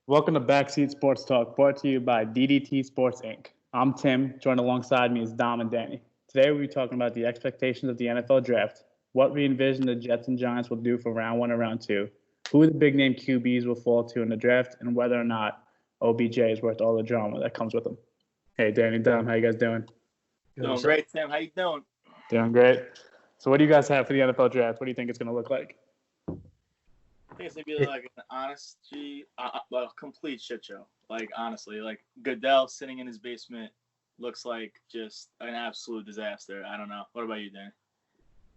Welcome to Backseat Sports Talk, brought to you by DDT Sports Inc. I'm Tim. Joined alongside me is Dom and Danny. Today we'll be talking about the expectations of the NFL Draft, what we envision the Jets and Giants will do for round one and round two, who the big name QBs will fall to in the draft, and whether or not OBJ is worth all the drama that comes with him. Hey, Danny, Dom, how you guys doing? Doing great, Tim. How you doing? Doing great. So what do you guys have for the NFL Draft? What do you think it's going to look like? I think it's gonna be like an complete shit show. Like honestly, like Goodell sitting in his basement looks like just an absolute disaster. I don't know. What about you, Dan?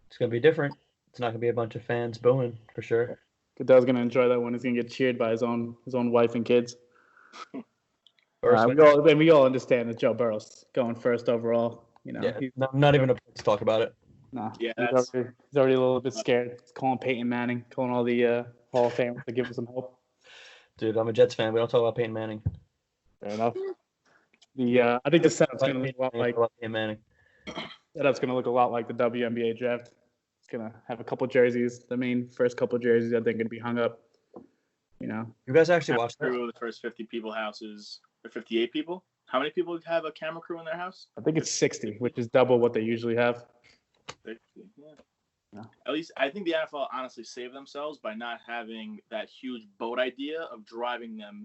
It's going to be different. It's not going to be a bunch of fans booing, for sure. Goodell's going to enjoy that one. He's going to get cheered by his own wife and kids. First, we all understand that Joe Burrow's going first overall. You know, yeah, not even a place to talk about it. No, Yeah, he's already a little bit scared. He's calling Peyton Manning, calling all the Hall of Famers to give him some help. Dude, I'm a Jets fan. We don't talk about Peyton Manning. Fair enough. I think the setup's going to look a lot like Peyton Manning. Setup's going to look a lot like the WNBA draft. It's going to have a couple jerseys. The main first couple jerseys, I think, going to be hung up. You know, You guys actually watched that? Crew, the first 50 people houses, or 58 people. How many people have a camera crew in their house? I think it's 60, which is double what they usually have. 60, yeah. Yeah. At least I think the NFL honestly saved themselves by not having that huge boat idea of driving them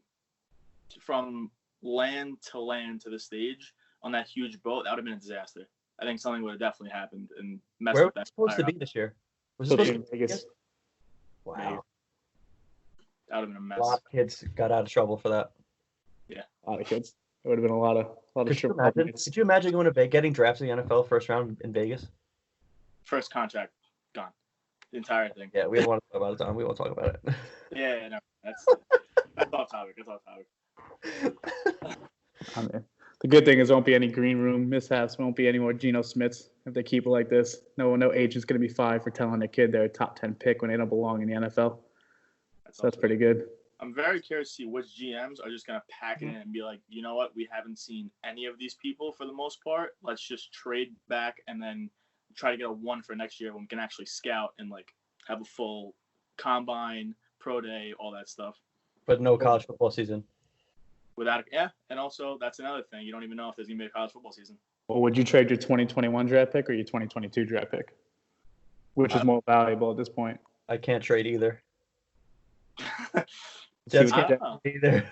from land to the stage on that huge boat. That would have been a disaster. I think something would have definitely happened and messed Where with was that. it supposed to be this year? Was it supposed to be Vegas. Wow. That would have been a mess. A lot of kids got out of trouble for that. A lot of kids. It would have been a lot of Could you imagine going to Vegas, getting drafted in the NFL first round in Vegas? First contract gone. The entire thing. Yeah, we don't want to talk about it, Tom. We won't talk about it. Yeah, no, that's off topic. That's off topic. I mean, the good thing is there won't be any green room mishaps. Won't be any more Geno Smiths if they keep it like this. No agent's going to be fined for telling their kid they're a top 10 pick when they don't belong in the NFL. So that's pretty good. I'm very curious to see which GMs are just going to pack it in and be like, you know what? We haven't seen any of these people for the most part. Let's just trade back and then try to get a one for next year when we can actually scout and like have a full combine, pro day, all that stuff. But no college football season. And also that's another thing. You don't even know if there's going to be a college football season. Well, would you trade your 2021 draft pick or your 2022 draft pick? Which is more valuable at this point? I can't trade either. Jets I can't don't know. Either.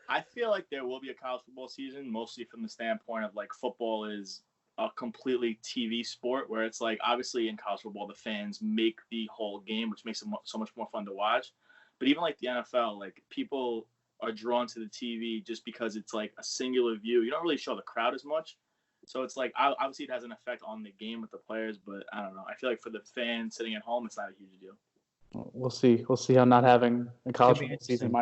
I feel like there will be a college football season, mostly from the standpoint of like football is a completely TV sport where it's like obviously in college football the fans make the whole game, which makes it so much more fun to watch. But even like the NFL, like people are drawn to the TV just because it's like a singular view. You don't really show the crowd as much. So it's like obviously it has an effect on the game with the players, but I don't know. I feel like for the fans sitting at home, it's not a huge deal. We'll see. We'll see how not having a college Should be football season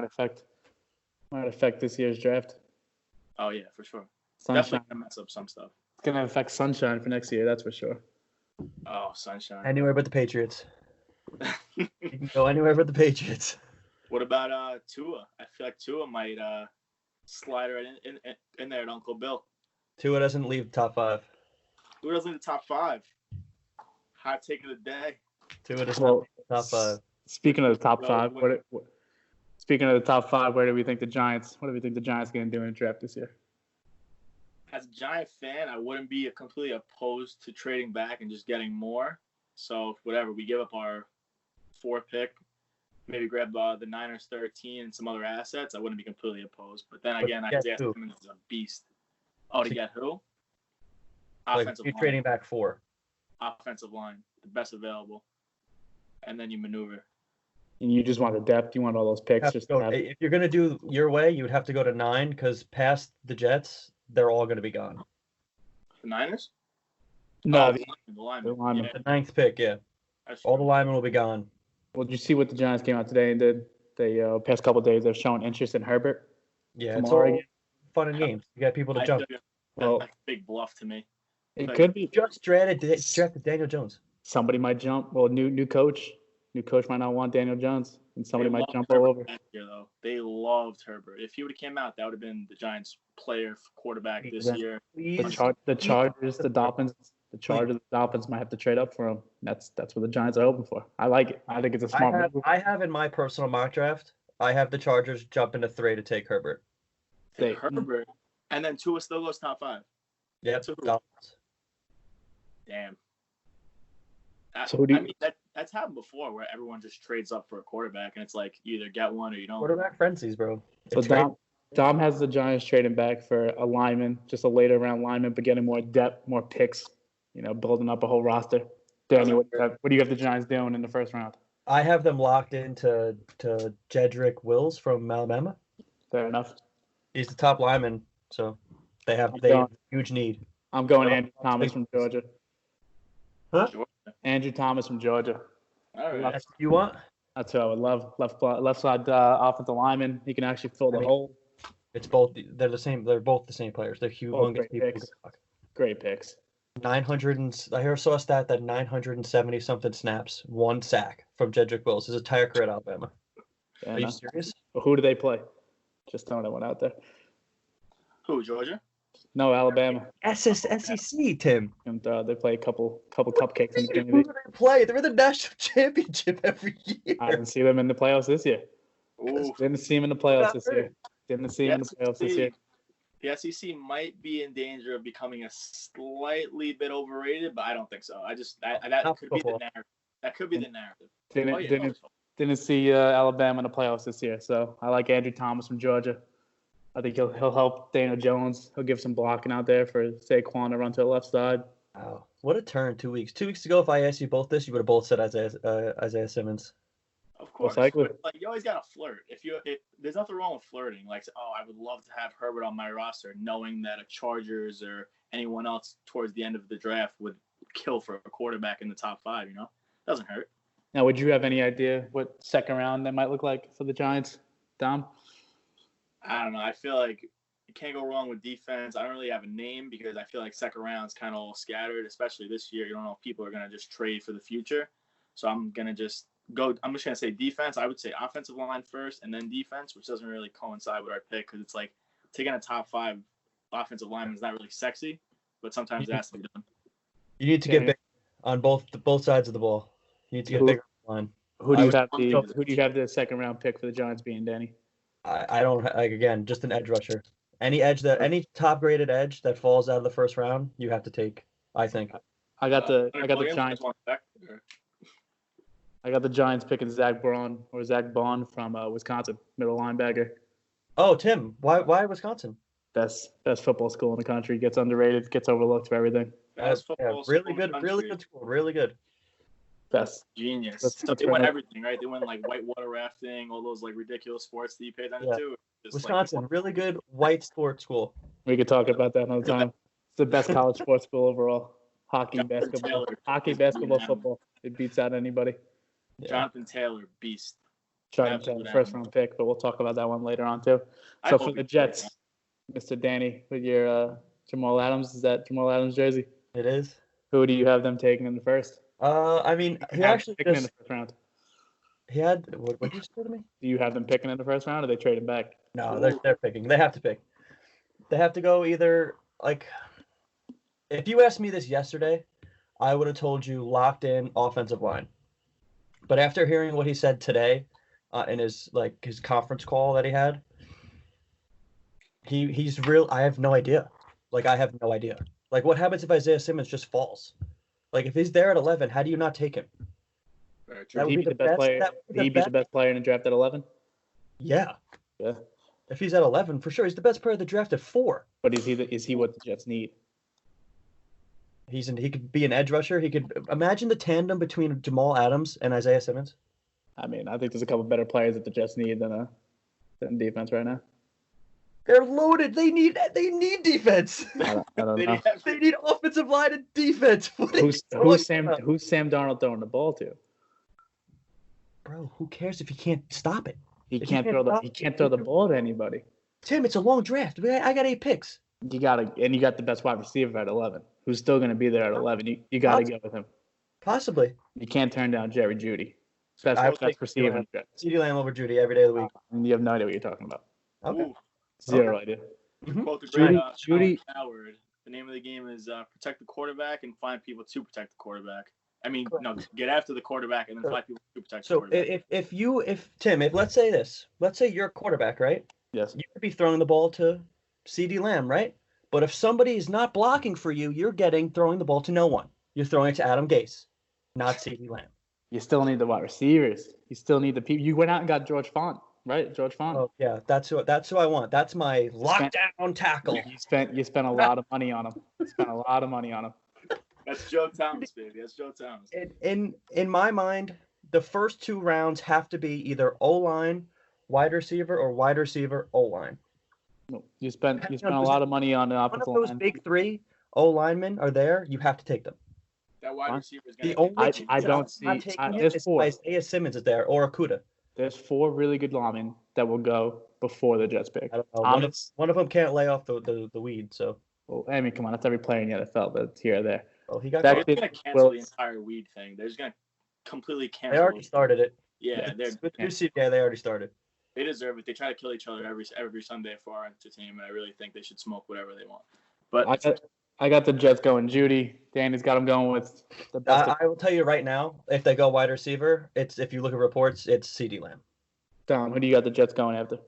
might affect this year's draft. Oh yeah, for sure. Sunshine. Definitely gonna mess up some stuff. It's gonna affect sunshine for next year. That's for sure. Oh, sunshine. Anywhere but the Patriots. You can go anywhere but the Patriots. What about Tua? I feel like Tua might slide right in there at Uncle Bill. Tua doesn't leave top 5. Who doesn't in the top 5? Hot take of the day. Tua doesn't Well, leave top 5. Speaking of the top Bro, five, speaking of the top 5, what do we think the Giants are going to do in the draft this year? As a Giant fan, I wouldn't be completely opposed to trading back and just getting more. So whatever, we give up our 4th pick, maybe grab the Niners 13 and some other assets, I wouldn't be completely opposed. But then again, Isaiah Simmons is a beast. Oh, to get who? Offensive You're line. trading back 4. Offensive line, the best available. And then you maneuver. And you just want the depth. You want all those picks. If you're going to do your way, you would have to go to 9 because past the Jets, they're all going to be gone. The Niners? No, the lineman. lineman. Yeah, The 9th pick, yeah. All the linemen will be gone. Well, did you see what the Giants came out today and did? They past couple of days they've shown interest in Herbert. Yeah, From it's all Oregon. fun and games. You got people to jump. Well, That's a big bluff to me. it could be. Just drafted Daniel Jones. Somebody might jump. Well, new coach might not want Daniel Jones, and somebody They might loved jump Herbert all over. last year, though. They loved Herbert. If he would have came out, that would have been the Giants' player quarterback this year. The Chargers, the Dolphins. The Chargers, the Dolphins might have to trade up for him. That's what the Giants are hoping for. I like it. I think it's a smart move. I have in my personal mock draft I have the Chargers jumping to 3 to take Herbert. Take Safe. Herbert, and then Tua still goes top 5. Yep. Two. Dolphins. Damn. So who do I you- mean, that's happened before where everyone just trades up for a quarterback, and it's like you either get one or you don't. Quarterback frenzies, bro. So It's great. Dom has the Giants trading back for a lineman, just a later round lineman, but getting more depth, more picks, building up a whole roster. Danny, what do you have the Giants doing in the first round? I have them locked into Jedrick Wills from Alabama. Fair enough. He's the top lineman, so they have huge need. I'm going Andrew Thomas from Georgia. Huh? Sure. Andrew Thomas from Georgia. All right. That's what you want? That's who I would love. Left side offensive lineman. He can actually fill the hole. It's both. They're the same. They're both the same players. They're humongous great people. picks. Great picks. 900 and I saw a stat that 970 something snaps, 1 sack from Jedrick Wills his entire career at Alabama. Are you serious? Well, who do they play? Just throwing that one out there. Who, Georgia? No, Alabama. SEC, Tim. And they play a couple cupcakes in the Who beginning. do they play? They're in the national championship every year. I didn't see them in the playoffs this year. Ooh. Didn't see him in the playoffs this year. Didn't see him in the playoffs this year. The SEC might be in danger of becoming a slightly bit overrated, but I don't think so. That could be the narrative. That could be the narrative. Didn't see Alabama in the playoffs this year, so I like Andrew Thomas from Georgia. I think he'll help Daniel Jones. He'll give some blocking out there for Saquon to run to the left side. Wow, what a turn! 2 weeks. 2 weeks ago, if I asked you both this, you would have both said Isaiah Simmons. Of course, likely. but, like you always gotta flirt. There's nothing wrong with flirting. Like, I would love to have Herbert on my roster, knowing that a Chargers or anyone else towards the end of the draft would kill for a quarterback in the top 5. Doesn't hurt. Now, would you have any idea what second round that might look like for the Giants, Dom? I don't know. I feel like you can't go wrong with defense. I don't really have a name because I feel like second round's kind of all scattered, especially this year. You don't know if people are gonna just trade for the future. So I'm just gonna say defense. I would say offensive line first and then defense, which doesn't really coincide with our pick because it's like taking a top 5 offensive lineman is not really sexy, but sometimes it has to be done. You need to get big on both sides of the ball. You need to get bigger line. Who do you have the second round pick for the Giants being, Danny? I don't again, just an edge rusher. Any top graded edge that falls out of the first round, you have to take. I think. I got the Giants. I got the Giants picking Zach Bond from Wisconsin, middle linebacker. Oh, Tim, why Wisconsin? Best football school in the country. Gets underrated, gets overlooked for everything. Best football really good school, really good. Best. Genius. That's they win everything, right? They win like whitewater rafting, all those like ridiculous sports that you pay attention to. Wisconsin, really good white sports school. We could talk about that another time. It's the best college sports school overall. Hockey, basketball, football. It beats out anybody. Yeah. Jonathan Taylor, beast. Jonathan Taylor, first round pick, but we'll talk about that one later on too. So for the Jets, Mr. Danny, with your Jamal Adams, is that Jamal Adams jersey? It is. Who do you have them taking in the first? I mean, he actually picking in the first round. He had what did you say to me? Do you have them picking in the first round, or they trading back? No, they're picking. They have to pick. They have to go either like. If you asked me this yesterday, I would have told you locked in offensive line. But after hearing what he said today, in his conference call that he had, he's real. I have no idea. I have no idea. What happens if Isaiah Simmons just falls? If he's there at 11, how do you not take him? Would he be the best player? Would he be the best player in the draft at 11? Yeah. Yeah. If he's at 11, for sure, he's the best player of the draft at 4. But is he what the Jets need? He could be an edge rusher. He could imagine the tandem between Jamal Adams and Isaiah Simmons. I mean, I think there's a couple better players that the Jets need than defense right now. They're loaded. They need defense. I don't know. They need offensive line and defense. Who's Sam Darnold throwing the ball to? Bro, who cares if he can't stop it? He can't throw the ball to anybody. Tim, it's a long draft. I got 8 picks. You got the best wide receiver at 11, who's still going to be there at 11. You got to go with him. Possibly. You can't turn down Jerry Jeudy. Best receiver. CeeDee Lamb over Jeudy every day of the week. You have no idea what you're talking about. Okay. Ooh. Zero idea. Quote the great Jeudy. Howard. The name of the game is protect the quarterback and find people to protect the quarterback. I mean, no, get after the quarterback and then 5 people to protect the So quarterback. if let's say you're a quarterback, right? Yes. You could be throwing the ball to CeeDee Lamb, right? But if somebody is not blocking for you, you're throwing the ball to no one. You're throwing it to Adam Gase, not CeeDee Lamb. You still need the wide receivers. You still need the people. You went out and got George Font, right? George Font. Oh yeah, that's who I want. That's my lockdown tackle. You spent a lot of money on him. You spent a lot of money on him. That's Joe Thomas, baby. That's Joe Thomas. In my mind, the first 2 rounds have to be either O-line, wide receiver, or wide receiver, O-line. You spent a lot of money on the offensive line. One of those big 3 O-linemen are there. You have to take them. That wide receiver is going The to only get I don't see. There's 4. Isaiah Simmons is there or Okuda. There's 4 really good linemen that will go before the Jets pick. I don't know. One of them can't lay off the weed. So. Well, I mean, come on, that's every player in the NFL that's here or there. Oh, he got. They're going to cancel the entire weed thing. They're just going to completely cancel. They already started it. Yeah, they already started. They deserve it. They try to kill each other every Sunday for our entertainment. I really think they should smoke whatever they want. But I got the Jets going. Judy, Danny's got them going with the best. I will tell you right now, if they go wide receiver, if you look at reports, it's CeeDee Lamb. Dom, who do you got the Jets going after?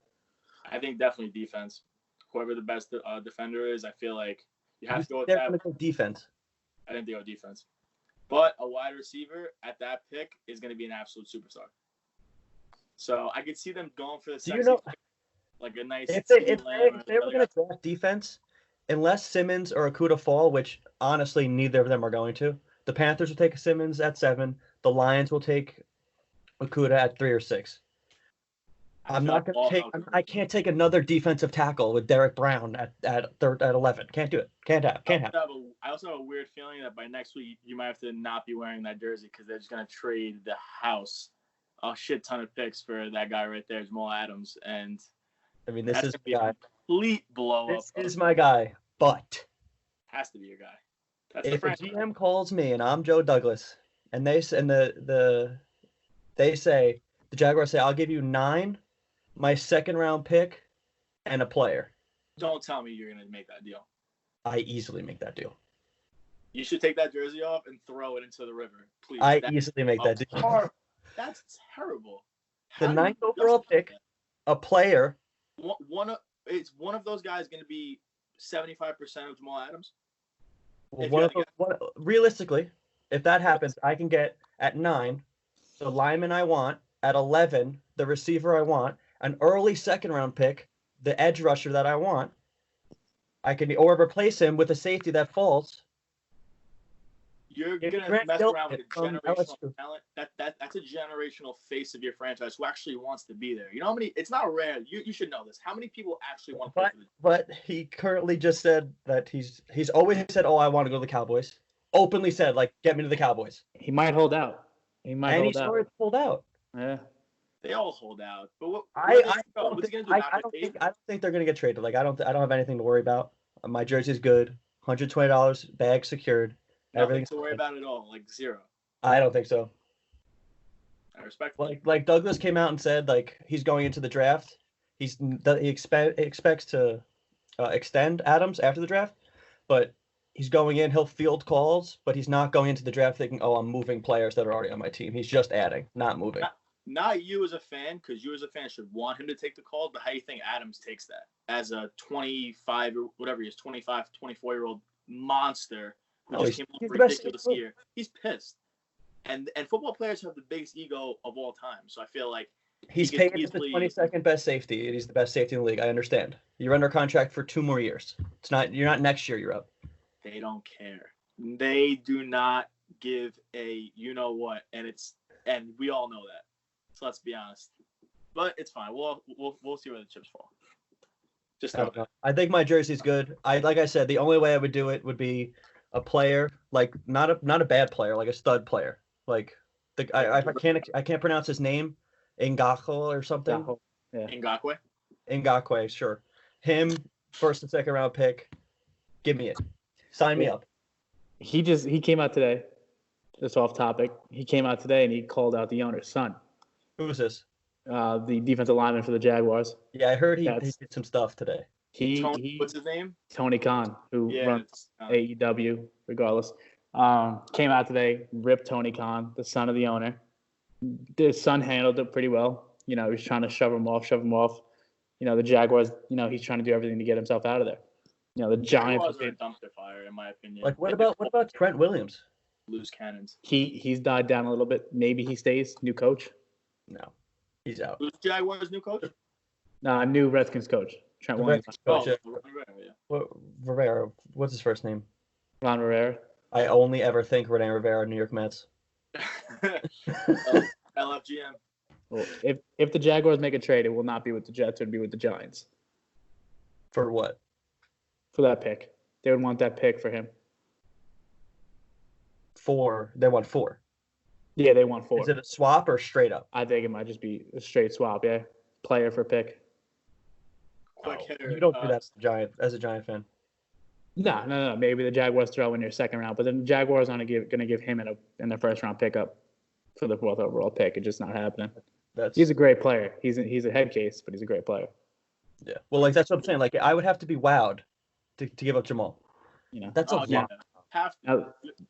I think definitely defense. Whoever the best defender is, I feel like you have to go with They're that. going to go defense. I think they go defense. But a wide receiver at that pick is going to be an absolute superstar. So I could see them going for the sexy pick, like a nice. If they were going to draft defense, unless Simmons or Okuda fall, which honestly neither of them are going to, the Panthers will take Simmons at 7. The Lions will take Okuda at 3 or 6. I can't take another defensive tackle with Derek Brown at 11. Can't do it. Can't have. I also have a weird feeling that by next week you might have to not be wearing that jersey because they're just gonna trade the house a shit ton of picks for that guy right there, Jamal Adams, and I mean this is the guy. Complete blow up. This is my guy, but has to be your guy. That's if a GM calls me and I'm Joe Douglas, and they say the Jaguars say I'll give you 9. My 2nd round pick, and a player. Don't tell me you're going to make that deal. I easily make that deal. You should take that jersey off and throw it into the river, please. I easily make that deal. That's terrible. The 9th overall pick, a player. One of those guys going to be 75% of Jamal Adams? Realistically, if that happens, I can get at 9 the lineman I want, at 11 the receiver I want, an early 2nd round pick, the edge rusher that I want. I can replace him with a safety that falls. You're going to mess around with a generational talent. That's a generational face of your franchise who actually wants to be there. You know how many? It's not rare. You should know this. How many people actually want to play for the But he currently just said that he's always said, "Oh, I want to go to the Cowboys." Openly said, like, "Get me to the Cowboys." He might hold out. He started to hold out. Yeah. They all hold out, but I don't think they're gonna get traded. Like I don't have anything to worry about. My jersey's good, $120, bag secured. Nothing to worry about at all, like 0. I don't think so. I respect. Like Douglas came out and said like he's going into the draft. He expects to extend Adams after the draft, but he's going in. He'll field calls, but he's not going into the draft thinking, "Oh, I'm moving players that are already on my team." He's just adding, not moving. Not you as a fan, because you as a fan should want him to take the call, but how do you think Adams takes that as a 25 or whatever he is, 25, 24-year-old monster who just came off ridiculous year? He's pissed. And football players have the biggest ego of all time, so I feel like he's paid as the 22nd best safety, and he's the best safety in the league. I understand. You're under contract for 2 more years. You're not next year. You're up. They don't care. They do not give a you-know-what, and we all know that. So let's be honest, but it's fine. We'll see where the chips fall. I think my jersey's good. Like I said, the only way I would do it would be a player, like not a bad player, like a stud player. Like I can't pronounce his name, Ngakwe or something. Yeah. Ngakwe, sure. Him, 1st and 2nd round pick. Give me it. Sign me up. He came out today. Just off topic. He came out today and he called out the owner's son. Who was this? The defensive lineman for the Jaguars. Yeah, I heard he did some stuff today. What's his name? Tony Khan, who runs AEW, regardless. Came out today, ripped Tony Khan, the son of the owner. His son handled it pretty well. He was trying to shove him off. The Jaguars, he's trying to do everything to get himself out of there. The Giants are a dumpster fire, in my opinion. Like, what about Trent Williams? Loose cannons. He's died down a little bit. Maybe he stays. New coach. No, he's out. Who's Jaguars' new coach? New Redskins coach. Trent Williams. Rivera. What's his first name? Ron Rivera. I only ever think Rene Rivera, New York Mets. LFGM. Well, if the Jaguars make a trade, it will not be with the Jets. It would be with the Giants. For what? For that pick. They would want that pick for him. They want 4. Yeah, they want 4. Is it a swap or straight up? I think it might just be a straight swap, yeah. Player for pick. Quick hitter. You don't do that as a Giant fan. No. Maybe the Jaguars throw in your second round, but then the Jaguars aren't going to give him in their first round pickup for the 4th overall pick. It's just not happening. He's a great player. He's a head case, but he's a great player. Yeah. Well, like that's what I'm saying. Like I would have to be wowed to give up Jamal. That's a lot. Yeah.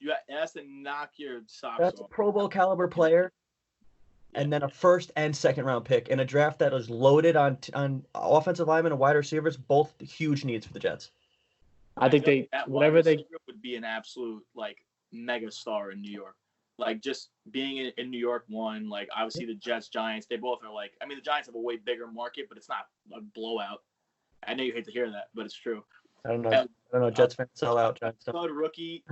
You has to knock your socks off. That's a Pro Bowl caliber player, and then a first and second round pick in a draft that is loaded on offensive linemen and wide receivers, both huge needs for the Jets. I think they would be an absolute mega star in New York. Like just being in New York, like obviously the Jets, Giants, they both are the Giants have a way bigger market, but it's not a blowout. I know you hate to hear that, but it's true. I don't know. Jets fans sell out. Third rookie.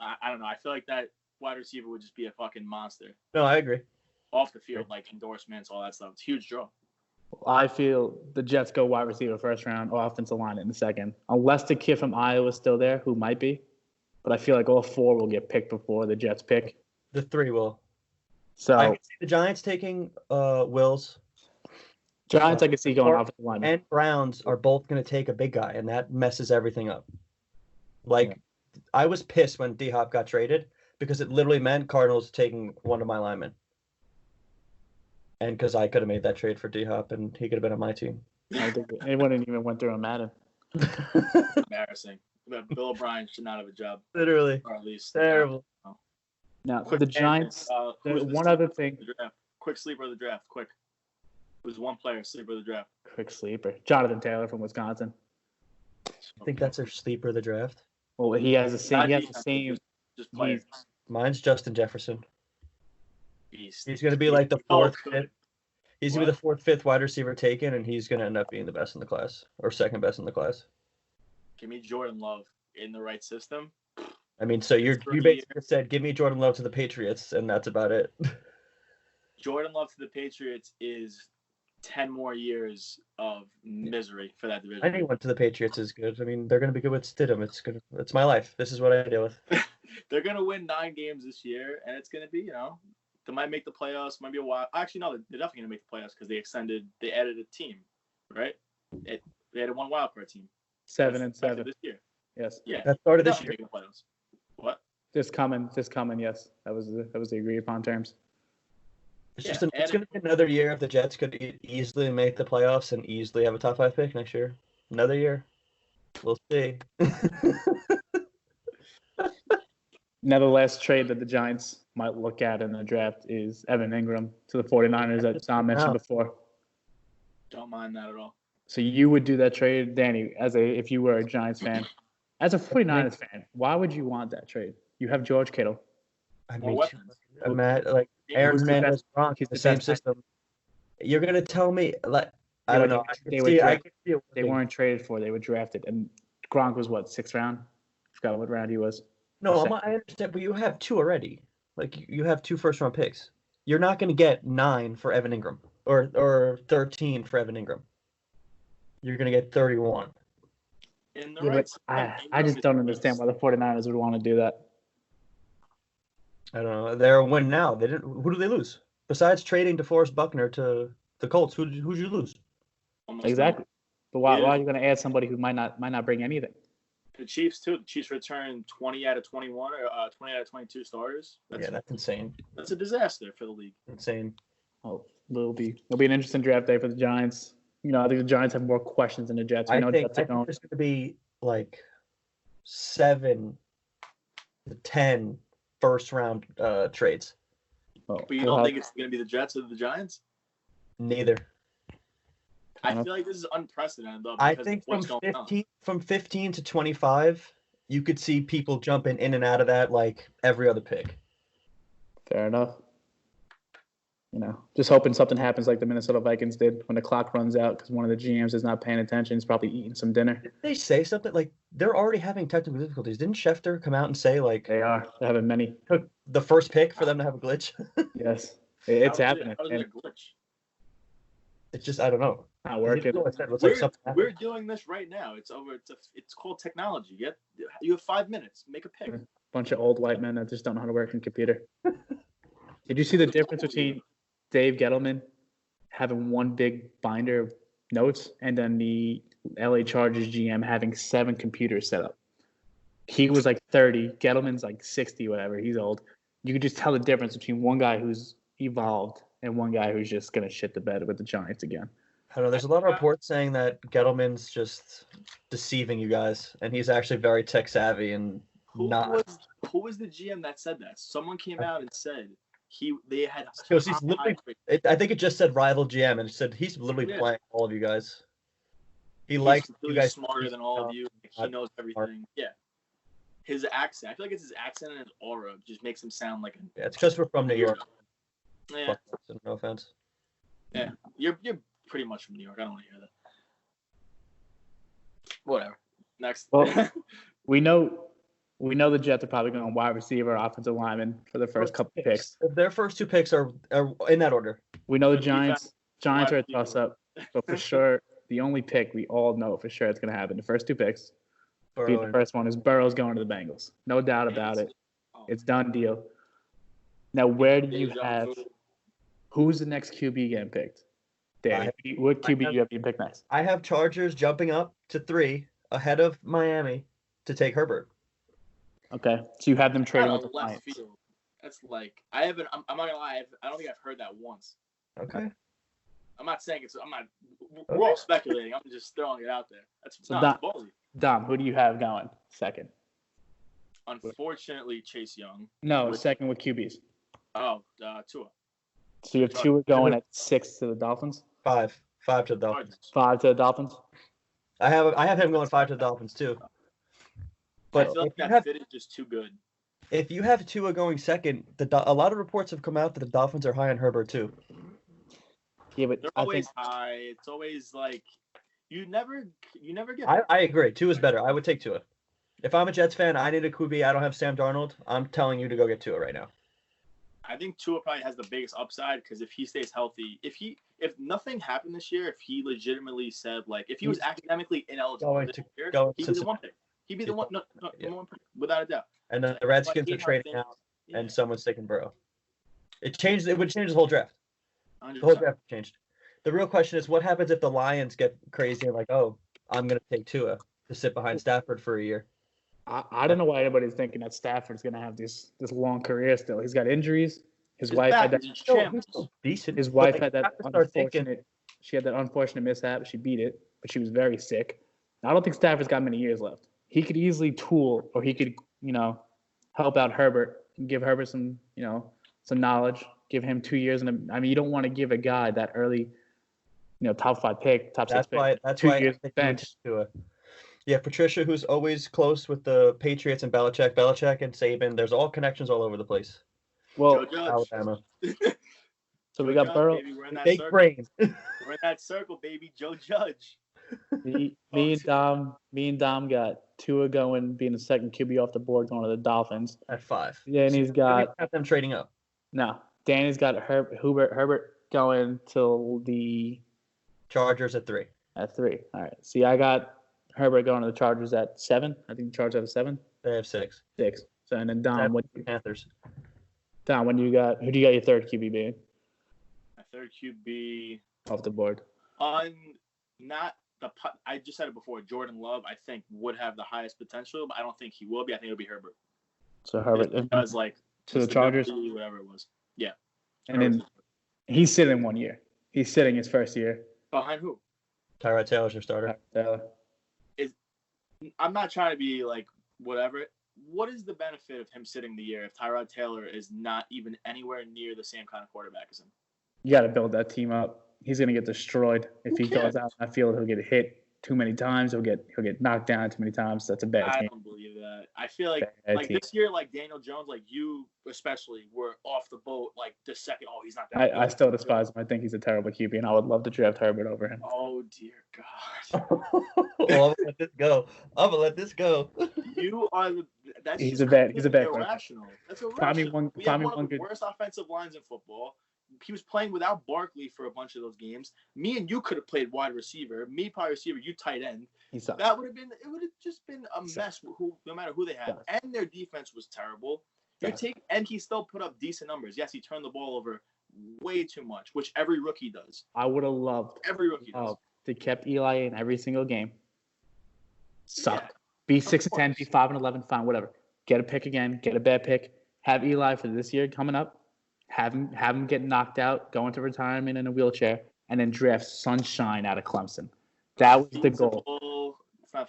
I don't know. I feel like that wide receiver would just be a fucking monster. No, I agree. Off the field, endorsements, all that stuff. It's a huge draw. I feel the Jets go wide receiver first round or offensive line in the second. Unless the kid from Iowa is still there, who might be. But I feel like all 4 will get picked before the Jets pick. The 3 will. So I can see the Giants taking Wills. Giants, I can see going offensive line. And Browns are both going to take a big guy, and that messes everything up. I was pissed when D-Hop got traded because it literally meant Cardinals taking one of my linemen. And because I could have made that trade for D-Hop, and he could have been on my team. I think it wouldn't even went through on Madden. Embarrassing. Bill O'Brien should not have a job. Literally. Or at least. Terrible. Now, the Giants, one other thing. Quick sleeper of the draft. Quick. Who's one player sleeper of the draft? Quick sleeper. Jonathan Taylor from Wisconsin. I think that's their sleeper of the draft. Well, he has the same. Just players. Mine's Justin Jefferson. Beast. He's going to be like the 4th, 5th. He's going to be the 4th, 5th wide receiver taken, and he's going to end up being the best in the class or second best in the class. Give me Jordan Love in the right system. I mean, so you basically said, give me Jordan Love to the Patriots, and that's about it. Jordan Love to the Patriots is 10 more years of misery for that division. Anyone to the Patriots is good. I mean, they're going to be good with Stidham. It's my life. This is what I deal with. They're going to win 9 games this year, and it's going to be, they might make the playoffs. Might be a while. Actually, no, they're definitely going to make the playoffs because they added a team, right? They added one wild card team. 7-7 this year. Yes. Yeah. That started this year. Making the playoffs. What? This coming. Yes, that was the agreed upon terms. It's going to be another year if the Jets could easily make the playoffs and easily have a top 5 pick next year. Another year. We'll see. Now, the last trade that the Giants might look at in the draft is Evan Ingram to the 49ers that Tom mentioned before. Don't mind that at all. So you would do that trade, Danny, if you were a Giants fan. As a 49ers fan, why would you want that trade? You have George Kittle. I mean, Aaron Hernandez, Gronk, the same system. You're going to tell me, I don't know. They weren't traded for. They were drafted. And Gronk was what, 6th round? Forgot what round he was. No, I understand, but you have 2 already. You have 2 first-round picks. You're not going to get 9 for Evan Ingram or 13 for Evan Ingram. You're going to get 31. I just don't understand why the 49ers would want to do that. I don't know. They're a win now. Who do they lose? Besides trading DeForest Buckner to the Colts, who'd you lose? Exactly. But why are you going to add somebody who might not bring anything? The Chiefs too. The Chiefs returned 20 out of 21 or 20 out of 22 starters. That's insane. That's a disaster for the league. Insane. Oh, it'll be an interesting draft day for the Giants. I think the Giants have more questions than the Jets. I think there's going to be 7 10 first-round trades. Well, But you don't think it's going to be the Jets or the Giants? Neither. I feel like this is unprecedented, though. I think from 15 to 25, you could see people jumping in and out of that like every other pick. Fair enough. Just hoping something happens like the Minnesota Vikings did when the clock runs out because one of the GMs is not paying attention. He's probably eating some dinner. Did they say something like they're already having technical difficulties? Didn't Schefter come out and say like They are? They're having many. Took the first pick for them to have a glitch? Yes, it's happening. How is it a glitch? It's just I don't know. Not working. We're doing this right now. It's over. It's called technology. You have 5 minutes. Make a pick. Bunch of old white men that just don't know how to work a computer. Did you see the difference between Dave Gettleman having one big binder of notes and then the LA Chargers GM having 7 computers set up? He was like 30. Gettleman's like 60, whatever. He's old. You could just tell the difference between one guy who's evolved and one guy who's just going to shit the bed with the Giants again. I don't know. There's a lot of reports saying that Gettleman's just deceiving you guys, and he's actually very tech savvy and Who was the GM that said that? Someone came out and said they had. He's literally, I think it just said rival GM, and it said he's literally playing all of you guys. He's likes you guys. Smarter than all of you. He knows everything. Smart. Yeah. His accent. I feel like it's his accent and his aura just makes him sound like. Yeah, it's because we're from New York. Yeah. No offense. Yeah, you're pretty much from New York. I don't want to hear that. Whatever. Next. Well, we know the Jets are probably going wide receiver, offensive lineman for the first couple of picks. Their first 2 picks are in that order. We know the Giants are a toss-up, but for sure, the only pick we all know for sure it's going to happen. The first 2 picks. The first one is Burrow's going to the Bengals. No doubt about it. It's done deal. Now, where do you have – who's the next QB getting picked? Danny, what QB do you have being picked next? I have Chargers jumping up to 3 ahead of Miami to take Herbert. Okay, so you have them trading with the left field. That's like I haven't. I'm not gonna lie. I don't think I've heard that once. Okay. I'm not saying it's. I'm not. We're all speculating. I'm just throwing it out there. That's so not ballsy. Dom, who do you have going second? Unfortunately, Chase Young. No, second with QBs. Oh, Tua. So you have Tua going at 6 to the Dolphins. 5 to the Dolphins. 5 to the Dolphins. I have him going 5 to the Dolphins too. But I feel like that fit is just too good. If you have Tua going second, a lot of reports have come out that the Dolphins are high on Herbert too. Yeah, but they're always high. It's always like you never get. I agree. Tua is better. I would take Tua. If I'm a Jets fan, I need a QB. I don't have Sam Darnold. I'm telling you to go get Tua right now. I think Tua probably has the biggest upside because if he stays healthy, if nothing happened this year, if he legitimately said if he was academically ineligible this year, he'd be the one pick. He'd be the one, the one pick, without a doubt. And then the Redskins are trading out, and someone's taking Burrow. It would change the whole draft. 100%. The whole draft changed. The real question is, what happens if the Lions get crazy and I'm going to take Tua to sit behind Stafford for a year? I don't know why anybody's thinking that Stafford's going to have this long career still. He's got injuries. His wife had that. He's still decent. His wife had that unfortunate. She had that unfortunate mishap. She beat it, but she was very sick. I don't think Stafford's got many years left. He could easily tool, or he could, help out Herbert and give Herbert some knowledge. Give him 2 years, and you don't want to give a guy that early, top 5 pick, top 6 pick. That's 2 why years bench. Yeah, Patricia, who's always close with the Patriots and Belichick and Saban. There's all connections all over the place. Well, Alabama. So we got Burrow. Big brain. We're in that circle, baby. Joe Judge. Me and Dom got Tua going, being the second QB off the board, going to the Dolphins At 5. Danny's got have them trading up. no. Danny's got Herbert going till the Chargers at 3. At 3. All right. See, I got Herbert going to the Chargers at 7. I think the Chargers have 7. They have 6. 6. So and then Dom, Panthers. Dom, who do you got your third QB being? My third QB Off the board. I just said it before. Jordan Love, I think, would have the highest potential, but I don't think he will be. I think it'll be Herbert. So Herbert does to the Chargers, whatever it was. Yeah. And then he's sitting 1 year. He's sitting his first year. Behind who? Tyrod Taylor's your starter. Taylor. I'm not trying to be whatever, what is the benefit of him sitting the year if Tyrod Taylor is not even anywhere near the same kind of quarterback as him? You got to build that team up. He's going to get destroyed. If he goes out in that field, he'll get hit too many times. He'll get knocked down too many times. That's a bad team. I don't believe that. I feel like this year, like Daniel Jones, like you especially were off the boat like the second. Oh, he's not that. I still despise him. I think he's a terrible QB, and I would love to draft Herbert over him. Oh dear God. Well, I'm gonna let this go. You are that's he's a bad irrational. That's irrational. Find me one of the worst offensive lines in football. He was playing without Barkley for a bunch of those games. Me and you could have played wide receiver. Me probably receiver. You tight end. That would have been. It would have just been a mess. No matter who they had, and their defense was terrible. And he still put up decent numbers. Yes, he turned the ball over way too much, which every rookie does. I would have loved to kept Eli in every single game. Suck. Yeah, be 6-10, be 5-11, fine, whatever. Get a pick again. Get a bad pick. Have Eli for this year coming up. Have him get knocked out, go into retirement in a wheelchair, and then draft Sunshine out of Clemson. That was the goal.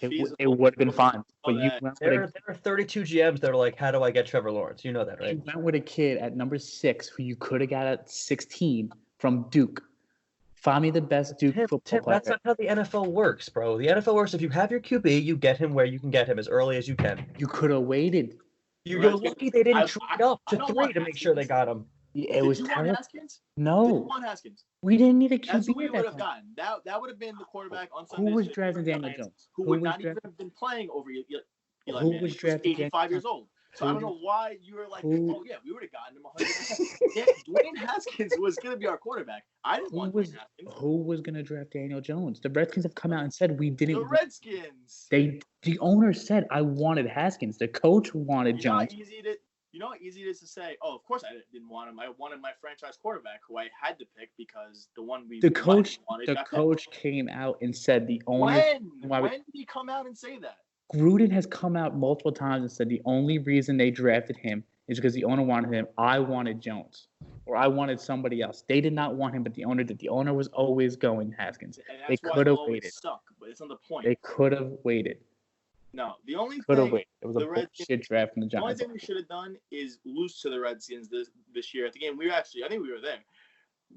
It would have been fun. But there are 32 GMs that are like, how do I get Trevor Lawrence? You know that, right? You went with a kid at number 6 who you could have got at 16 from Duke. Find me the best Duke football player. That's not how the NFL works, bro. The NFL works if you have your QB, you get him where you can get him as early as you can. You could have waited. You're lucky they didn't trade up to 3 to make sure they got him. It was terrible. Haskins? No. Did you want Haskins? We didn't need a QB. That's who we would have gotten. That would have been the quarterback on Sunday. Who was drafting Daniel Jones? Who would not even have been playing over Eli Manning. Who was drafting 85 years old. So I don't know why you were like, oh yeah, we would have gotten him 100%. Yeah, Dwayne Haskins was going to be our quarterback. I didn't want Dwayne Haskins. Who was going to draft Daniel Jones? The Redskins have come out and said we didn't. The Redskins. The owner said I wanted Haskins. The coach wanted Jones. You know how easy it is to say, oh, of course I didn't want him. I wanted my franchise quarterback who I had to pick because the one we wanted. The coach came out and said the only. When did he come out and say that? Gruden has come out multiple times and said the only reason they drafted him is because the owner wanted him. I wanted Jones, or I wanted somebody else. They did not want him, but the owner did. The owner was always going Haskins. They could have waited. Suck, but it's not the point. They could have waited. No, the only thing it was a bullshit draft from the Giants. The only thing we should have done is lose to the Redskins this year at the game. I think we were there.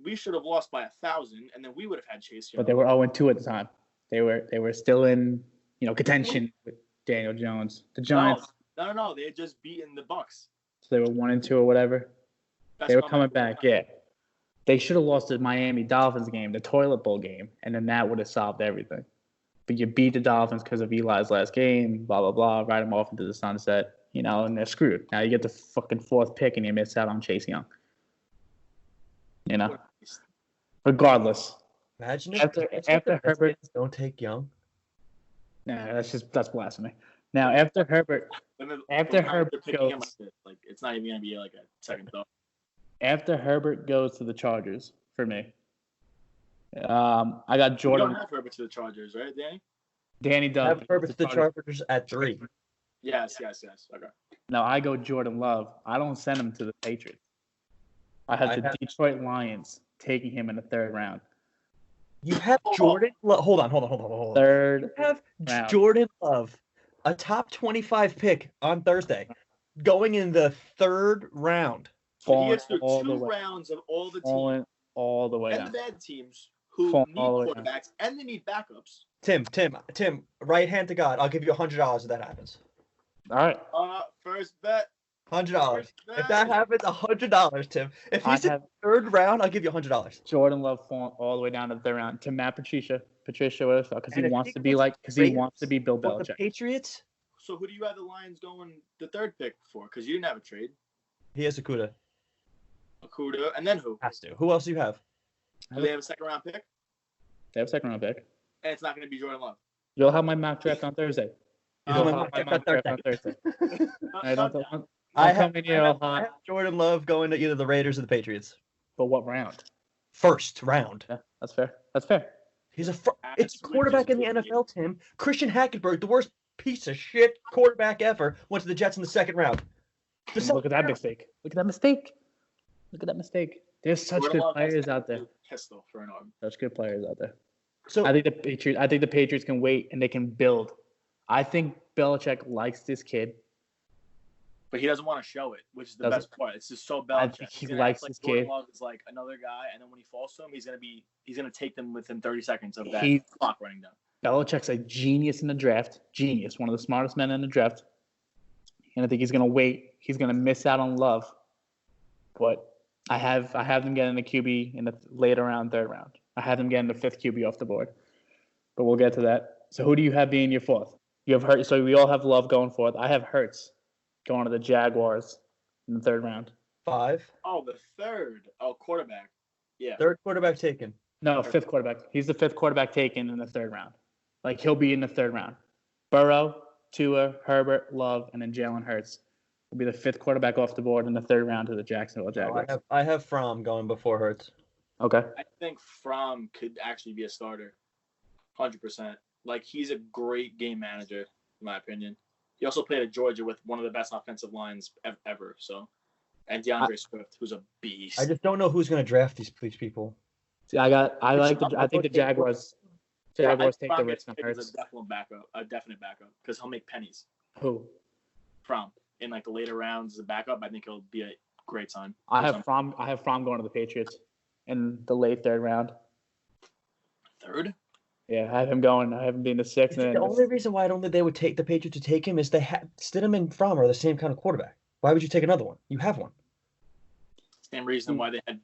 We should have lost by 1,000, and then we would have had Chase Young. But they were 0-2 at the time. They were still in contention with Daniel Jones. The Giants. No. They had just beaten the Bucks. So they were 1-2 or whatever. They were coming back. Yeah. They should have lost the Miami Dolphins game, the toilet bowl game, and then that would have solved everything. But you beat the Dolphins because of Eli's last game, blah, blah, blah, ride them off into the sunset, and they're screwed. Now you get the fucking 4th pick and you miss out on Chase Young. Regardless. Imagine after Herbert don't take Young. Nah, that's blasphemy. Now after Herbert goes, like it's not even gonna be like a second thought. After Herbert goes to the Chargers for me. I got Jordan. You don't have Herbert to the Chargers, right, Danny? Danny does. I have Herbert to the Chargers at 3. Yes. Okay. Now I go Jordan Love. I don't send him to the Patriots. I have the Detroit Lions taking him in the 3rd round. You have Jordan Love. Hold on. Third. You have round. Jordan Love, a top 25 pick on Thursday, going in the 3rd round. So he gets through 2 rounds of all the teams. All the way and down. The bad teams who need quarterbacks and they need backups. Tim, right hand to God. I'll give you $100 if that happens. All right. First bet. $100. If that happens, $100, Tim. If he's in the 3rd round, I'll give you $100. Jordan Love falling all the way down to the 3rd round to Matt Patricia, whatever, because he wants to be Bill Belichick. The Patriots. So who do you have the Lions going the 3rd pick for? Because you didn't have a trade. He has Okudah, and then who? Has to. Who else do you have? Do they have a 2nd round pick? They have a 2nd round pick. And it's not going to be Jordan Love. You'll have my mock draft on Thursday. I have Jordan Love going to either the Raiders or the Patriots. But what round? 1st round. Yeah, that's fair. It's a quarterback in the NFL, Tim. Christian Hackenberg, the worst piece of shit quarterback ever, went to the Jets in the 2nd round. Look at that mistake. There's such good players out there. Such good players out there. So I think the Patriots can wait and they can build. I think Belichick likes this kid. But he doesn't want to show it, which is the Doesn't- best part. It's just so I Belichick. think he He's gonna likes act like this Jordan kid. Love is like another guy, and then when he falls to him, he's gonna take them within 30 seconds of that He- clock running down. Belichick's a genius in the draft. Genius, one of the smartest men in the draft. And I think he's gonna wait. He's gonna miss out on Love. But I have them getting the QB in the later round, third round. I have them getting the 5th QB off the board. But we'll get to that. So who do you have being your 4th? You have Hurts. So we all have Love going 4th. I have Hurts going to the Jaguars in the 3rd round. 5. Oh, the third. Oh, quarterback. Yeah. 3rd quarterback taken. No, 5th quarterback. He's the 5th quarterback taken in the 3rd round. Like he'll be in the 3rd round. Burrow, Tua, Herbert, Love, and then Jalen Hurts will be the 5th quarterback off the board in the 3rd round to the Jacksonville Oh, Jaguars. I have Fromm going before Hurts. Okay. I think Fromm could actually be a starter. 100%. Like, he's a great game manager, in my opinion. He also played at Georgia with one of the best offensive lines ever. So, and DeAndre Swift, who's a beast. I just don't know who's going to draft these people. See, I think the Jaguars take the Fromm risk gets on picked as Hurts. a definite backup, because he'll make pennies. Who? Fromm in like the later rounds as a backup. I think he'll be a great sign. I have Fromm going to the Patriots in the late 3rd round. Third. Yeah, I have him going. I have him being the 6th. The only reason why I don't think they would take the Patriots to take him is they had Stidham and Fromm are the same kind of quarterback. Why would you take another one? You have one. Same reason why they had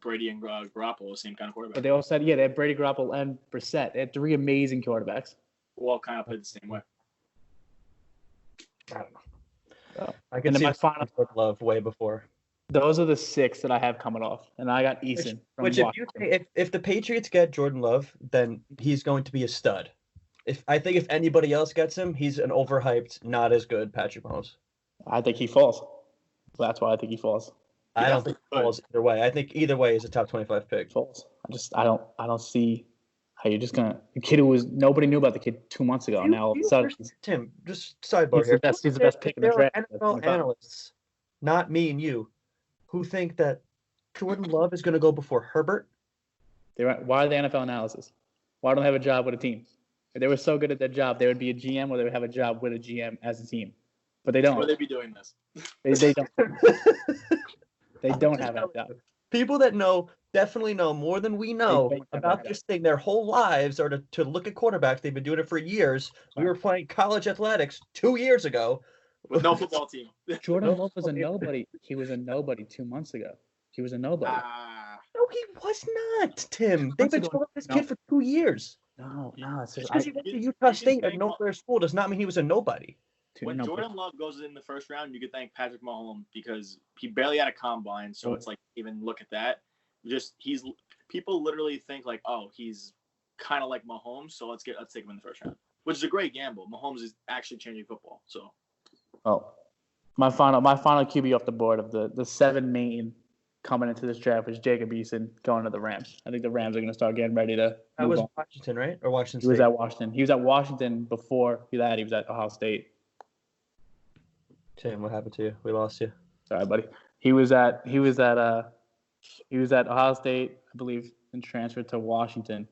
Brady and Garoppolo, same kind of quarterback. But they all said, yeah, they had Brady, Garoppolo, and Brissett. They had 3 amazing quarterbacks. Who all kind of played the same way. I don't know. Oh. I And can then see my final- Love way before. Those are the 6 that I have coming off, and I got Eason. from Which Washington. if the Patriots get Jordan Love, then he's going to be a stud. I think if anybody else gets him, he's an overhyped, not as good Patrick Mahomes. I think he falls. That's why I think he falls. I don't think he falls either way. I think either way is a top 25 pick. Falls. I don't see how you're just gonna the kid who was nobody knew about the kid 2 months ago. Now all of a sudden Tim, just sidebar he's here. the best pick in the There are draft. NFL analysts, not me and you, who think that Jordan Love is going to go before Herbert. Why are the NFL analysis? Why don't they have a job with a team? If they were so good at their job, they would be a GM or they would have a job with a GM as a team. But they don't. Or they'd be doing this. They don't. They don't have that job. People that know definitely know more than we know They have about that this thing. Their whole lives are to look at quarterbacks. They've been doing it for years. We were playing college athletics 2 years ago. With no football team. Jordan Love was a nobody. He was a nobody 2 months ago. He was a nobody. No, he was not, Tim. They've been talking this kid for 2 years. No. It's Just just, because he went to Utah State at no fair school does not mean he was a nobody. When Jordan Love goes in the first round, you could thank Patrick Mahomes because he barely had a combine. So it's like, even look at that. People literally think like, oh, he's kind of like Mahomes. So let's take him in the first round, which is a great gamble. Mahomes is actually changing football. So. Oh, my final QB off the board of the 7 main coming into this draft was Jacob Eason going to the Rams. I think the Rams are going to start getting ready to. That was Washington, right? Or Washington State? He was at Washington. He was at Washington before that. He was at Ohio State. Tim, what happened to you? We lost you. Sorry, buddy. He was at Ohio State, I believe, and transferred to Washington.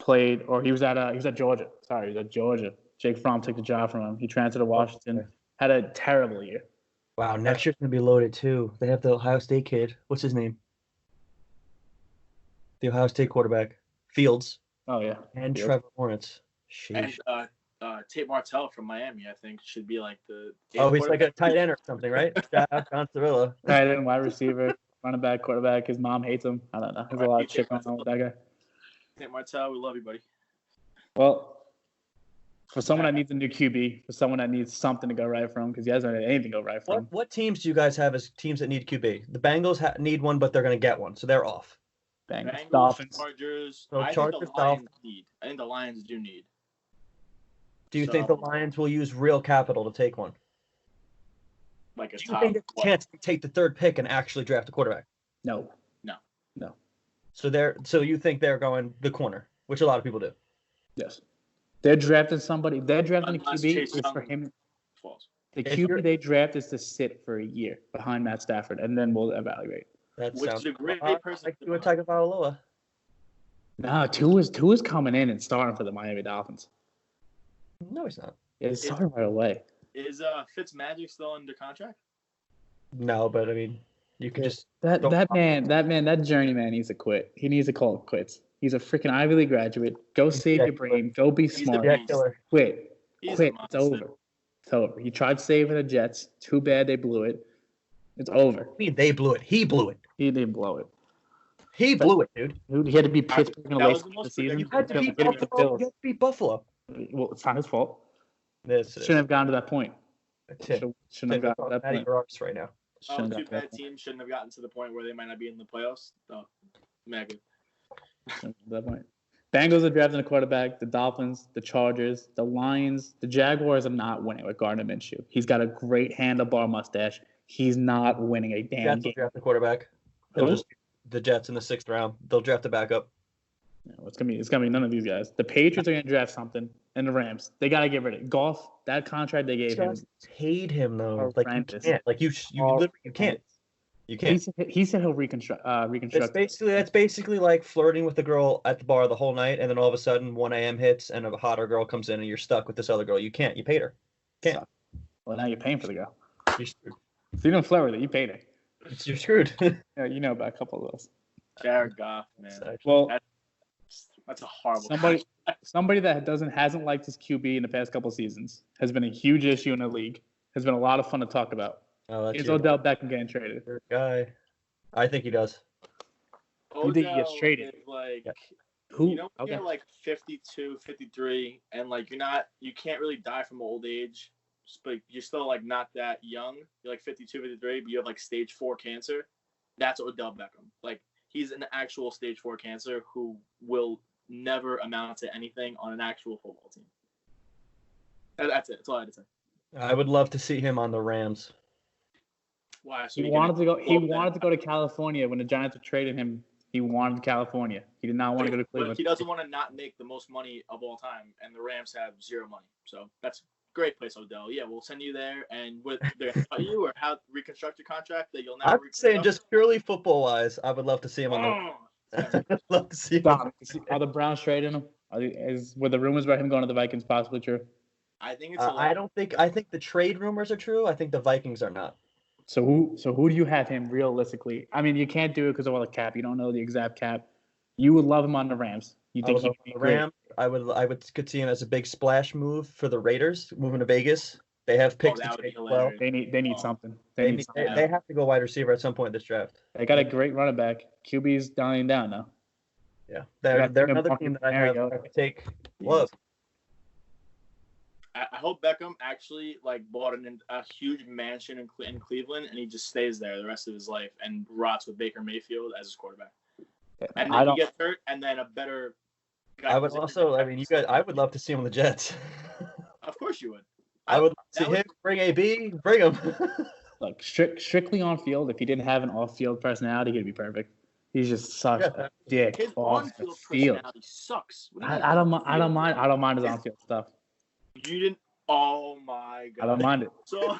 He was at Georgia. Sorry, he was at Georgia. Jake Fromm took the job from him. He transferred to Washington. Okay. Had a terrible year. Wow, next year's gonna be loaded too. They have the Ohio State kid. What's his name? The Ohio State quarterback, Fields. Oh yeah. And Fields. Trevor Lawrence. Sheesh. And Tate Martell from Miami, I think, should be like the. Oh, he's like a tight end or something, right? Shout out John Cirillo. Tight end, wide receiver, running back, quarterback. His mom hates him. I don't know. There's a lot of shit going on with that guy. Tate Martell, we love you, buddy. Well, for someone that needs a new QB, for someone that needs something to go right for him, because he hasn't had anything go right for him. What teams do you guys have as teams that need QB? The Bengals need one, but they're going to get one, so they're off. Bengals, Dolphins. Chargers. So I Chargers, think the Lions need. I think the Lions do need. Do you think the Lions will use real capital to take one? Like a Do you top. think there's a chance to take the 3rd pick and actually draft a quarterback? No. So you think they're going the corner, which a lot of people do. Yes. They're drafting somebody. They're drafting a Unless QB Chase is Young for him. falls. The If you're- QB they draft is to sit for a year behind Matt Stafford, and then we'll evaluate. That Which sounds is a great person. like Tua Tagovailoa. No, Tua's coming in and starting for the Miami Dolphins. No, he's not. Yeah, he's starting right away. Is Fitzmagic still under contract? No, but I mean, you could just that journeyman needs to quit. He needs to call it quits. He's a freaking Ivy League graduate. Go save your brain. Go be smart. Quit. It's over. It's over. He tried saving the Jets. Too bad they blew it. It's over. They blew it. He blew it. He didn't blow it. He blew it, dude. He had to be Pittsburgh in the season. You had to beat Buffalo. You had to beat Buffalo. Well, it's not his fault. Shouldn't have gotten to that point. Shouldn't have gotten to that point. Right now. Two bad teams shouldn't have gotten to the point where they might not be in the playoffs. Oh, mega. That point. Bengals are drafting a quarterback. The Dolphins, the Chargers, the Lions, the Jaguars are not winning with Gardner Minshew. He's got a great handlebar mustache. He's not winning a damn game. Draft the quarterback. The Jets in the 6th round. They'll draft a backup. No, it's gonna be none of these guys. The Patriots are gonna draft something, and the Rams. They gotta get rid of Goff. That contract they gave him. Paid him though. Like you can't. Like you literally can't. You can't. He said he'll reconstruct. That's basically like flirting with the girl at the bar the whole night, and then all of a sudden 1 a.m. hits and a hotter girl comes in, and you're stuck with this other girl. You can't. You paid her. Can't. Well, now you're paying for the girl. You're screwed. So you don't flirt with it. You paid her. You're screwed. Yeah, you know about a couple of those. Jared Goff, man. Well, that's a horrible. Somebody that hasn't liked his QB in the past couple of seasons has been a huge issue in the league. Has been a lot of fun to talk about. Is Odell Beckham getting traded? Guy, I think he does. You think he gets traded? Who? You know, you're like 52, 53, and like you can't really die from old age, but you're still like not that young. You're like 52, 53, but you have like stage 4 cancer. That's Odell Beckham. Like he's an actual stage 4 cancer who will never amount to anything on an actual football team. That's it. That's all I had to say. I would love to see him on the Rams. Why? So he wanted to go. He wanted to go to California when the Giants were trading him. He wanted California. He did not want to go to Cleveland. But he doesn't want to not make the most money of all time, and the Rams have zero money. So that's a great place, Odell. Yeah, we'll send you there, and what they're going to tell you or how reconstruct your contract that you'll never. I'm saying just purely football-wise, I would love to see him on the. I'd love to see him. Are the Browns trading him? Were the rumors about him going to the Vikings possibly true? I think it's. I think the trade rumors are true. I think the Vikings are not. So who do you have him realistically? I mean, you can't do it because of all the cap. You don't know the exact cap. You would love him on the Rams. You think he would be great? Could see him as a big splash move for the Raiders, moving to Vegas. They have picks. Well, they need something. They have to go wide receiver at some point in this draft. They got a great running back. QB's dying down now. Yeah, they're another team that I have to take love. I hope Beckham actually bought a huge mansion in Cleveland, and he just stays there the rest of his life and rots with Baker Mayfield as his quarterback. And then he gets hurt, and then a better guy. I would also. I mean, you guys. I would love to see him on the Jets. Of course you would. I would see him. Bring AB. Bring him. Look, strictly on field. If he didn't have an off-field personality, he'd be perfect. He's just such a dick. His on-field personality sucks. I don't mind his on-field stuff. You didn't. Oh my god! I don't mind it. So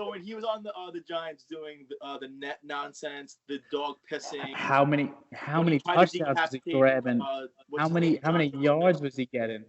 when he was on the Giants doing the net nonsense, the dog pissing. How many touchdowns was he grabbing? How many yards was he getting?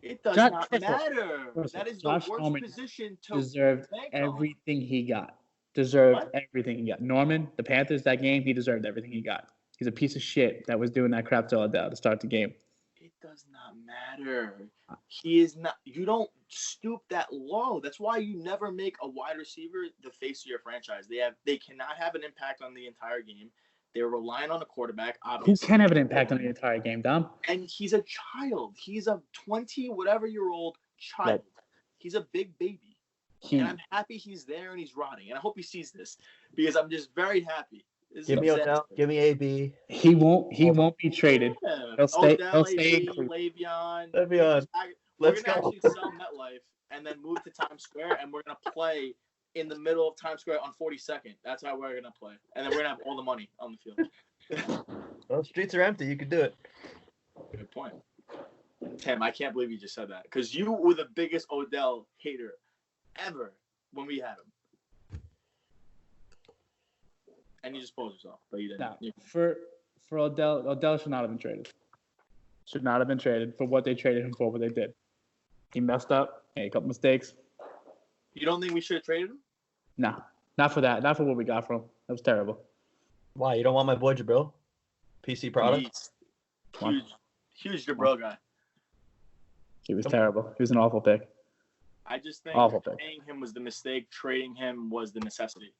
It does not matter. That is the worst position to deserved everything he got. Everything he got. Norman, the Panthers, that game, he deserved everything he got. He's a piece of shit that was doing that crap to Odell to start the game. It does not matter. He is not. You don't stoop that low. That's why you never make a wide receiver the face of your franchise. They cannot have an impact on the entire game. They're relying on a quarterback. Obviously. Who can have an impact on the entire game, Dom? And he's a child. He's a 20-whatever-year-old child. Right. He's a big baby. And I'm happy he's there and he's rotting. And I hope he sees this because I'm just very happy. Give me Odell. Give me AB. He won't be traded. Yeah. He'll stay. Odell, He'll stay AB, Le'Veon. Le'Veon. We're gonna actually sell MetLife and then move to Times Square, and we're gonna play in the middle of Times Square on 42nd. That's how we're gonna play, and then we're gonna have all the money on the field. Well, streets are empty. You could do it. Good point, Tim. I can't believe you just said that because you were the biggest Odell hater ever when we had him. And you just posed yourself, but you didn't. No, for Odell should not have been traded. Should not have been traded for what they traded him for. What they did, he messed up. Hey, a couple mistakes. You don't think we should have traded him? Nah, not for that. Not for what we got from him. That was terrible. Why? You don't want my boy Jabril? PC product? He's huge Jabril guy. He was terrible. He was an awful pick. I just think Awful pick. paying him was the mistake. Trading him was the necessity.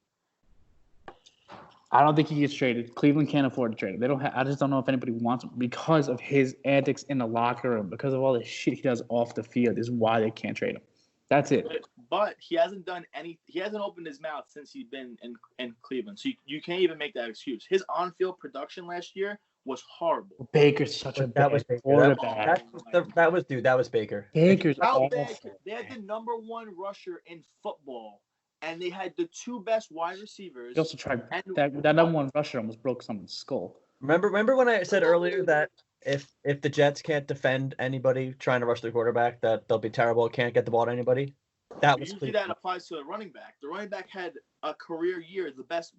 I don't think he gets traded. Cleveland can't afford to trade him. They don't. I just don't know if anybody wants him because of his antics in the locker room, because of all the shit he does off the field. Is why they can't trade him. That's it. But he hasn't done any. He hasn't opened his mouth since he's been in Cleveland. So you can't even make that excuse. His on-field production last year was horrible. Baker's such a bad quarterback. That was Baker. Baker's How awful. bad? They had the number one rusher in football, and they had the two best wide receivers. He also tried that number one rusher almost broke someone's skull. Remember when I said earlier that if the Jets can't defend anybody trying to rush the quarterback, that they'll be terrible, can't get the ball to anybody? That was usually that applies to the running back. The running back had a career year, the best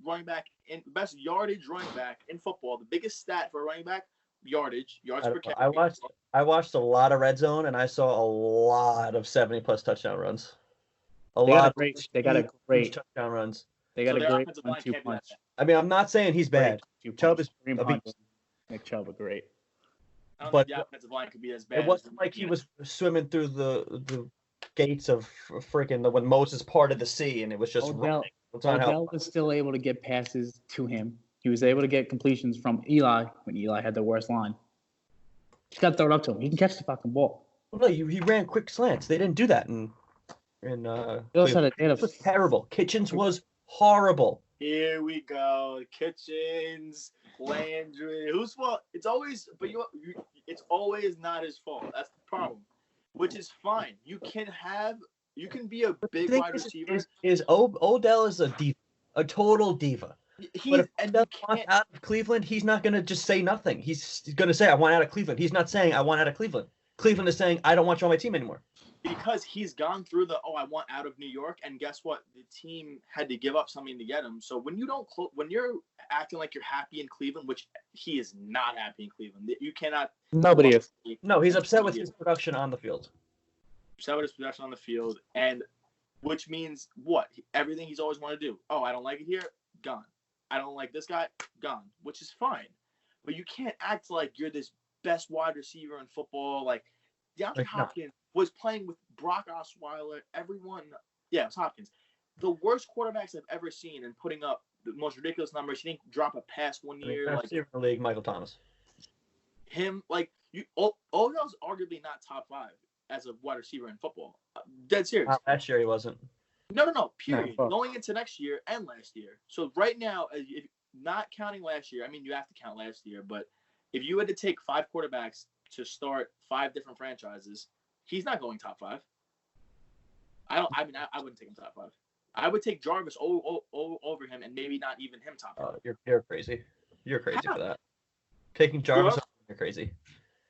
best yardage running back in football. The biggest stat for a running back, yards per catch. I watched a lot of red zone and I saw a lot of 70+ touchdown runs. They got a great touchdown runs. They got a great offensive line 1-2 can't be punch. that I mean, I'm not saying he's bad. Chubb is a beast. Nick Chubb are great. I don't But think the offensive line could be as bad. It wasn't like he was swimming through the gates of freaking when Moses parted the sea and it was just running. Odell was still able to get passes to him. He was able to get completions from Eli when Eli had the worst line. Just got to throw it up to him. He can catch the fucking ball. Well, no, he ran quick slants. They didn't do that in It was terrible. Kitchens was horrible. Here we go. Kitchens, Landry. Whose fault? It's always, it's always not his fault. That's the problem. Which is fine. You can be a big wide receiver. Odell is a diva, a total diva. But if Odell wants out of Cleveland, he's not going to just say nothing. He's going to say, I want out of Cleveland. He's not saying, I want out of Cleveland. Cleveland is saying, I don't want you on my team anymore. Because he's gone through I want out of New York, and guess what? The team had to give up something to get him. So when you're acting like you're happy in Cleveland, which he is not happy in Cleveland, you cannot. Nobody is. No, he's upset with his production on the field. Upset with his production on the field, and which means what? Everything he's always wanted to do. Oh, I don't like it here. Gone. I don't like this guy. Gone. Which is fine, but you can't act like you're this best wide receiver in football. Like DeAndre Hopkins was playing with Brock Osweiler. Everyone, yeah, it was Hopkins. The worst quarterbacks I've ever seen and putting up the most ridiculous numbers. He didn't drop a pass one year. Best receiver in the league, Michael Thomas. Him, Odell's arguably not top 5 as a wide receiver in football. Dead serious. Last year he wasn't. No. Period. Going into next year and last year. So right now, if not counting last year, I mean you have to count last year, but if you had to take 5 quarterbacks to start 5 different franchises, he's not going top 5. I wouldn't take him top 5. I would take Jarvis over him, and maybe not even him top 5. You're crazy. You're crazy for that. Taking Jarvis over, you're crazy.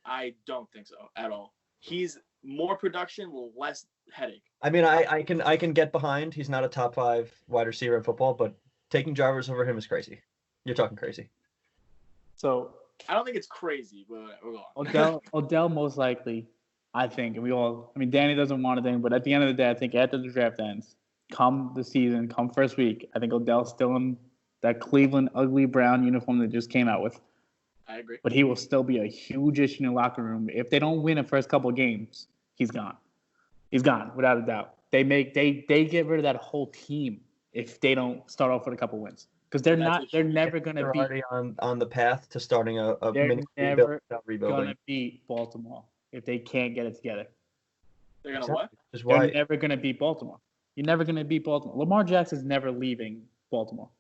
I don't think so at all. He's more production, less headache. I mean, I can get behind. He's not a top 5 wide receiver in football, but taking Jarvis over him is crazy. You're talking crazy. So I don't think it's crazy, but we're going. Odell most likely, I think, and Danny doesn't want to think, but at the end of the day, I think after the draft ends, come first week, I think Odell's still in that Cleveland ugly brown uniform that just came out with. I agree. But he will still be a huge issue in the locker room. If they don't win the first couple of games, he's gone. He's gone, without a doubt. They get rid of that whole team if they don't start off with a couple wins. Because they're never going to be already on the path to starting a mini rebuilding. Going to beat Baltimore if they can't get it together. They're going to what? They're never going to beat Baltimore. You're never going to beat Baltimore. Lamar Jackson's never leaving Baltimore.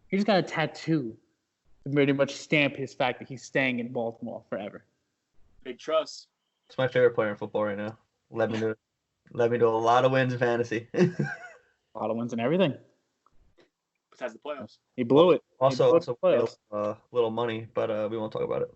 He just got a tattoo to pretty much stamp his fact that he's staying in Baltimore forever. Big trust. It's my favorite player in football right now. Let me do a lot of wins in fantasy. A lot of wins and everything. Besides the playoffs. He blew it. Also little money, but we won't talk about it.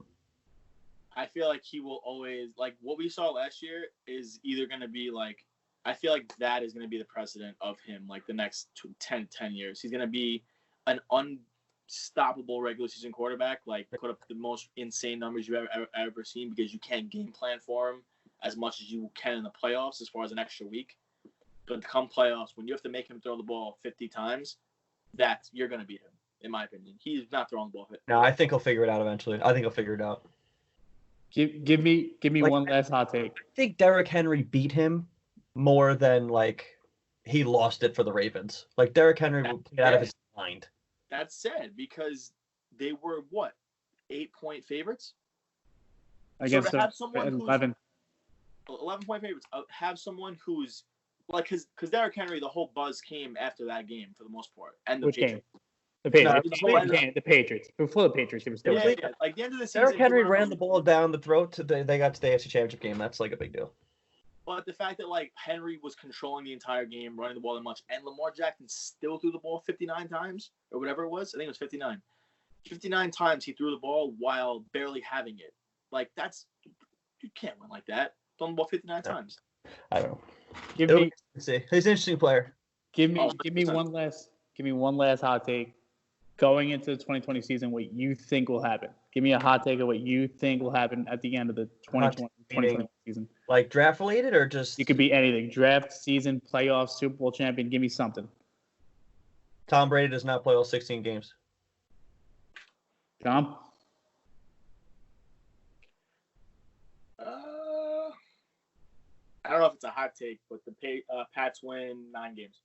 I feel like he will always, like what we saw last year is either going to be like, I feel like that is going to be the precedent of him like the next 10 years. He's going to be an unstoppable regular season quarterback, like put up the most insane numbers you've ever seen because you can't game plan for him. as much as you can in the playoffs as far as an extra week. But come playoffs, when you have to make him throw the ball 50 times, you're going to beat him, in my opinion. He's not throwing the ball 50. No, I think he'll figure it out eventually. I think he'll figure it out. Give me one last hot take. I think Derrick Henry beat him more than he lost it for the Ravens. Derrick Henry played out of his mind. That's sad because they were 8-point favorites? Against so to have someone 11. 11-point favorites. Have someone who's because Derrick Henry, the whole buzz came after that game for the most part. And Which game? The Patriots. The Patriots. Before the Patriots, he was still. Yeah. Like the end of the season. Derrick Henry ran the ball down the throat they got to the AFC Championship game. That's a big deal. But the fact that Henry was controlling the entire game, running the ball that much, and Lamar Jackson still threw the ball 59 times or whatever it was. I think it was 59. 59 times he threw the ball while barely having it. You can't win like that. Throwing the ball 59 times. I don't know. He's an interesting player. Give me one last hot take. Going into the 2020 season, what you think will happen? Give me a hot take of what you think will happen at the end of the 2020 season. Draft related or just? It could be anything. Draft, season, playoffs, Super Bowl champion. Give me something. Tom Brady does not play all 16 games. Tom? I don't know if it's a hot take, but the Pats win 9 games.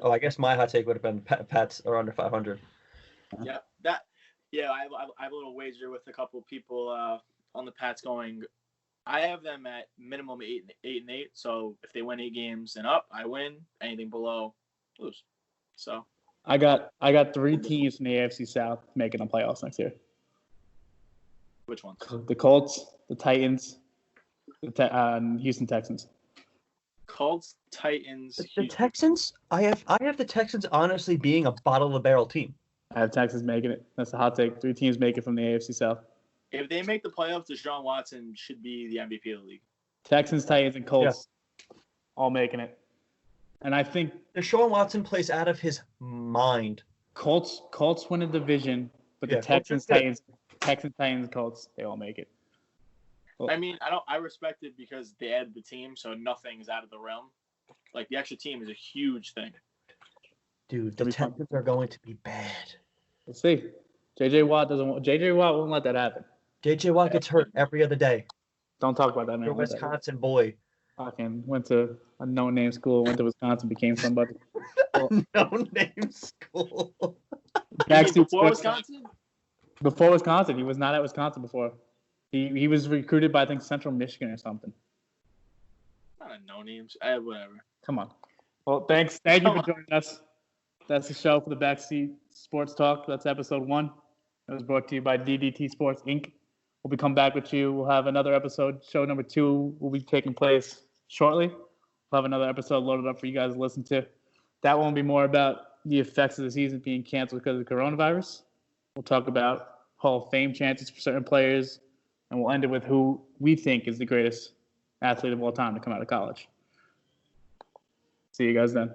Oh, I guess my hot take would have been Pats are under 500. Yeah, I have a little wager with a couple of people on the Pats going. I have them at minimum 8-8. So if they win 8 games and up, I win. Anything below, lose. So I got 3 teams in the AFC South making the playoffs next year. Which ones? The Colts, the Titans, the Houston Texans. Colts, Titans. The Texans? I have the Texans honestly being a bottom of the barrel team. I have Texans making it. That's a hot take. 3 teams make it from the AFC South. If they make the playoffs, Deshaun Watson should be the MVP of the league. Texans, Titans, and Colts all making it. And I think Deshaun Watson plays out of his mind. Colts win a division, but the Texans, Titans, Colts, they all make it. Well, I mean, I respect it because they added the team, so nothing is out of the realm. The extra team is a huge thing. Dude, the Texans are going to be bad. We'll see. JJ Watt won't let that happen. JJ Watt gets hurt every other day. Don't talk about that, man. You're a Wisconsin boy. Fucking went to a no-name school, went to Wisconsin, became somebody. No-name school. Before Wisconsin? Before Wisconsin. He was not at Wisconsin before. He was recruited by, I think, Central Michigan or something. Not a no-names. Whatever. Come on. Well, thanks. Thank you for joining us. That's the show for the Backseat Sports Talk. That's episode 1. It was brought to you by DDT Sports, Inc. We'll be coming back with you. We'll have another episode. Show number 2 will be taking place shortly. We'll have another episode loaded up for you guys to listen to. That one will be more about the effects of the season being canceled because of coronavirus. We'll talk about Hall of Fame chances for certain players, and we'll end it with who we think is the greatest athlete of all time to come out of college. See you guys then.